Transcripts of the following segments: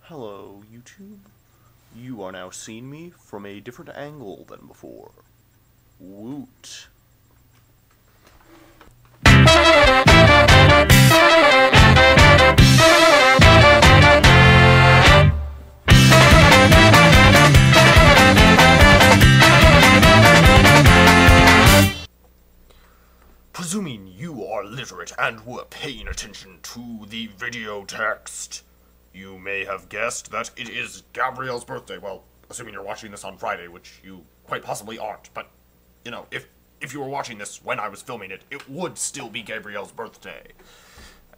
Hello, YouTube. You are now seeing me from a different angle than before. Woot. Presuming you are literate and were paying attention to the video text, you may have guessed that it is Gabrielle's birthday. Well, assuming you're watching this on Friday, which you quite possibly aren't, but, you know, if you were watching this when I was filming it, it would still be Gabrielle's birthday.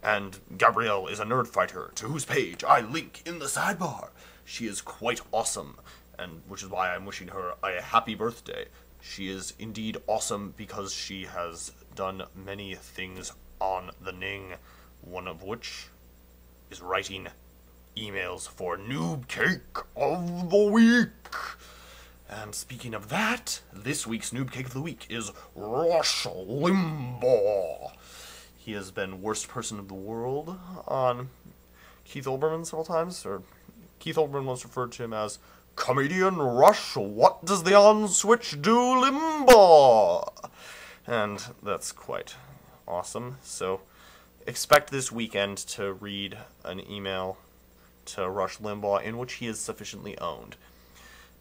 And Gabrielle is a nerd fighter, to whose page I link in the sidebar. She is quite awesome, and which is why I'm wishing her a happy birthday. She is indeed awesome because she has done many things on the Ning, one of which is writing emails for Noob Cake of the Week. And speaking of that, this week's Noob Cake of the Week is Rush Limbaugh. He has been worst person of the world on Keith Olbermann several times, or Keith Olbermann once referred to him as Comedian Rush, what does the on-switch do, Limbaugh? And that's quite awesome. So expect this weekend to read an email to Rush Limbaugh in which he is sufficiently owned.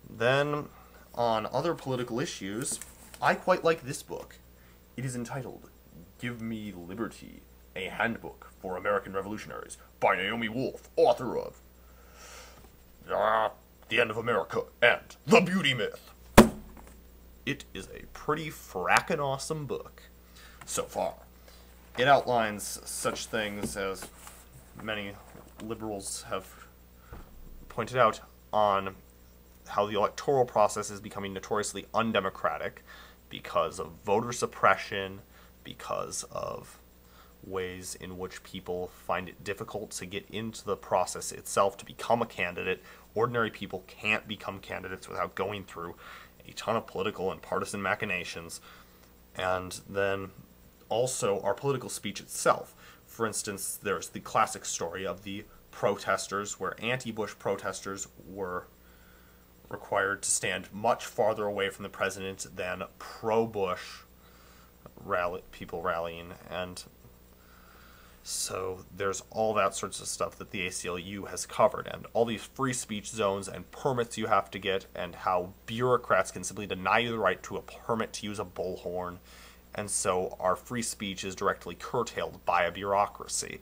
Then, on other political issues, I quite like this book. It is entitled Give Me Liberty, a Handbook for American Revolutionaries, by Naomi Wolf, author of The End of America and The Beauty Myth. It is a pretty frackin' awesome book so far. It outlines such things as many liberals have pointed out on how the electoral process is becoming notoriously undemocratic because of voter suppression, because of ways in which people find it difficult to get into the process itself to become a candidate. Ordinary people can't become candidates without going through a ton of political and partisan machinations. And then also our political speech itself. For instance, there's the classic story of the protesters, where anti-Bush protesters were required to stand much farther away from the president than pro-Bush people rallying. And so there's all that sorts of stuff that the ACLU has covered, and all these free speech zones and permits you have to get, and how bureaucrats can simply deny you the right to a permit to use a bullhorn. And so our free speech is directly curtailed by a bureaucracy.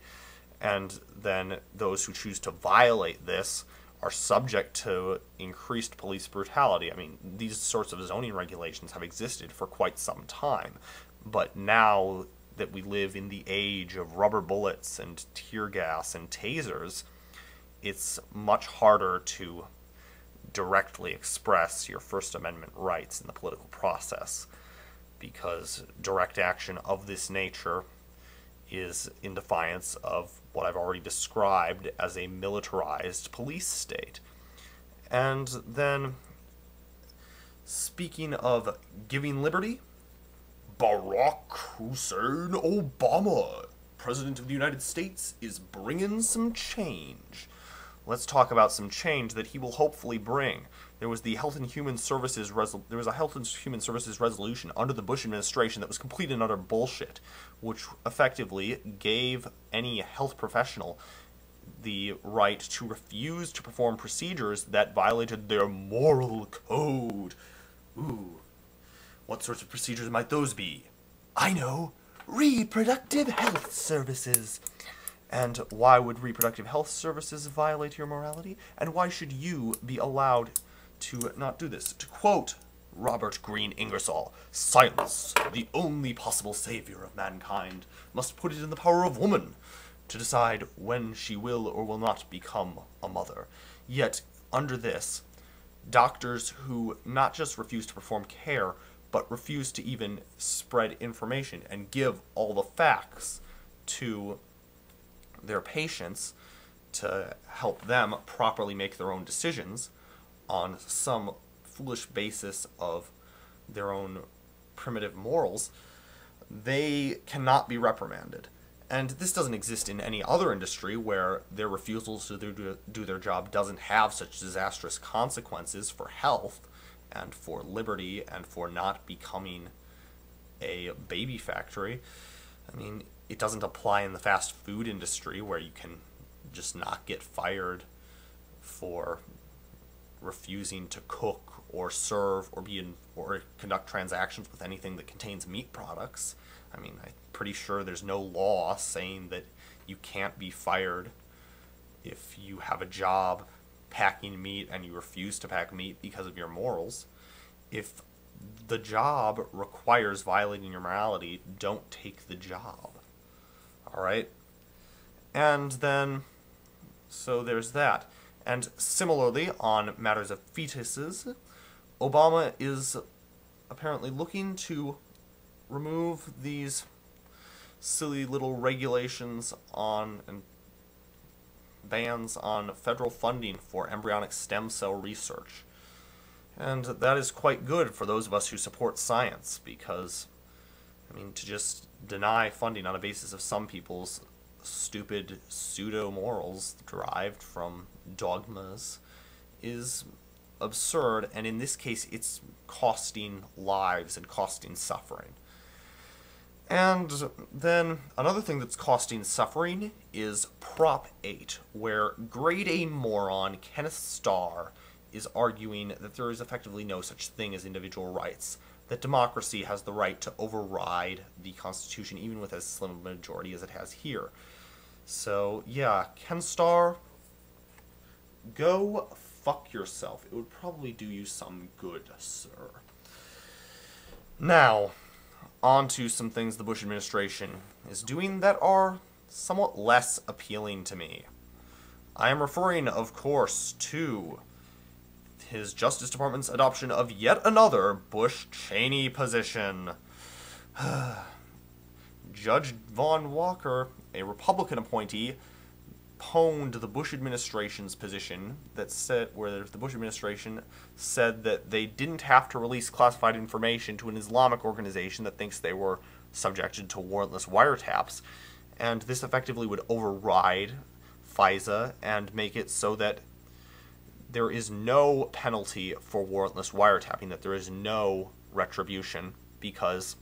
And then those who choose to violate this are subject to increased police brutality. I mean, these sorts of zoning regulations have existed for quite some time, but now that we live in the age of rubber bullets and tear gas and tasers, it's much harder to directly express your First Amendment rights in the political process, because direct action of this nature is in defiance of what I've already described as a militarized police state. And then, speaking of giving liberty, Barack Hussein Obama, President of the United States, is bringing some change. Let's talk about some change that he will hopefully bring. There was the Health and Human Services resolution under the Bush administration that was complete and utter bullshit, which effectively gave any health professional the right to refuse to perform procedures that violated their moral code. Ooh. What sorts of procedures might those be? I know! Reproductive health services! And why would reproductive health services violate your morality? And why should you be allowed to not do this? To quote Robert Greene Ingersoll, "Science, the only possible savior of mankind, must put it in the power of woman to decide when she will or will not become a mother." Yet, under this, doctors who not just refuse to perform care, but refuse to even spread information and give all the facts to their patients to help them properly make their own decisions on some foolish basis of their own primitive morals, they cannot be reprimanded. And this doesn't exist in any other industry where their refusals to do their job doesn't have such disastrous consequences for health and for liberty and for not becoming a baby factory. I mean, it doesn't apply in the fast food industry where you can just not get fired for refusing to cook or serve or conduct transactions with anything that contains meat products. I mean, I'm pretty sure there's no law saying that you can't be fired if you have a job packing meat and you refuse to pack meat because of your morals. If the job requires violating your morality, don't take the job. Alright? And then, so there's that. And similarly, on matters of fetuses, Obama is apparently looking to remove these silly little regulations on and bans on federal funding for embryonic stem cell research. And that is quite good for those of us who support science, because, I mean, to just deny funding on a basis of some people's stupid pseudo-morals derived from dogmas is absurd, and in this case it's costing lives and costing suffering. And then another thing that's costing suffering is Prop 8, where grade A moron Kenneth Starr is arguing that there is effectively no such thing as individual rights, that democracy has the right to override the Constitution even with as slim a majority as it has here. So, yeah, Ken Starr, go fuck yourself. It would probably do you some good, sir. Now, on to some things the Bush administration is doing that are somewhat less appealing to me. I am referring, of course, to his Justice Department's adoption of yet another Bush-Cheney position. Judge Vaughn Walker, a Republican appointee, pwned the Bush administration's position that said, where the Bush administration said that they didn't have to release classified information to an Islamic organization that thinks they were subjected to warrantless wiretaps, and this effectively would override FISA and make it so that there is no penalty for warrantless wiretapping, that there is no retribution, because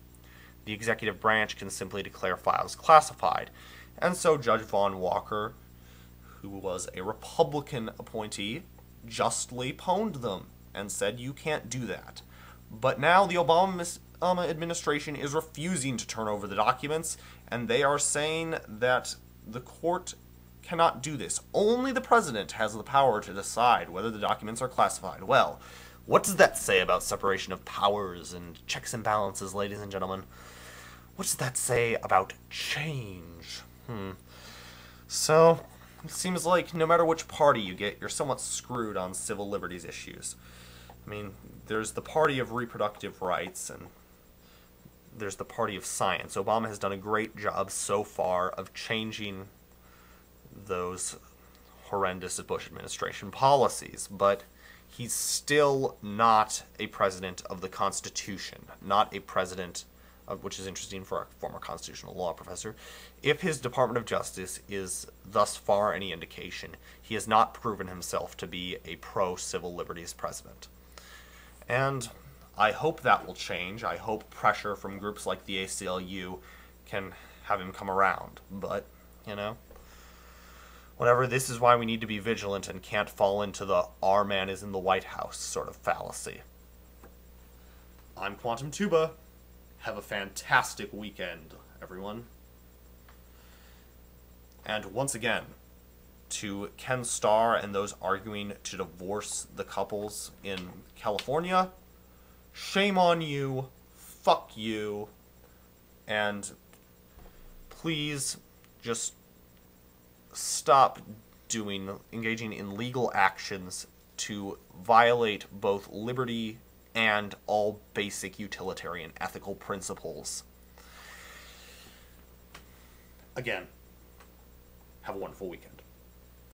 the executive branch can simply declare files classified. And so Judge Vaughn Walker, who was a Republican appointee, justly pwned them and said you can't do that. But now the Obama administration is refusing to turn over the documents, and they are saying that the court cannot do this. Only the president has the power to decide whether the documents are classified. Well, what does that say about separation of powers and checks and balances, ladies and gentlemen? What does that say about change? So, it seems like no matter which party you get, you're somewhat screwed on civil liberties issues. I mean, there's the party of reproductive rights, and there's the party of science. Obama has done a great job so far of changing those horrendous Bush administration policies, but he's still not a president of the Constitution, not a president of, which is interesting for a former constitutional law professor. If his Department of Justice is thus far any indication, he has not proven himself to be a pro-civil liberties president. And I hope that will change. I hope pressure from groups like the ACLU can have him come around. But, you know, whatever, this is why we need to be vigilant and can't fall into the "our man is in the White House" sort of fallacy. I'm Quantum Tuba. Have a fantastic weekend, everyone. And once again, to Ken Starr and those arguing to divorce the couples in California, shame on you, fuck you, and please just stop engaging in legal actions to violate both liberty and all basic utilitarian ethical principles. Again, have a wonderful weekend.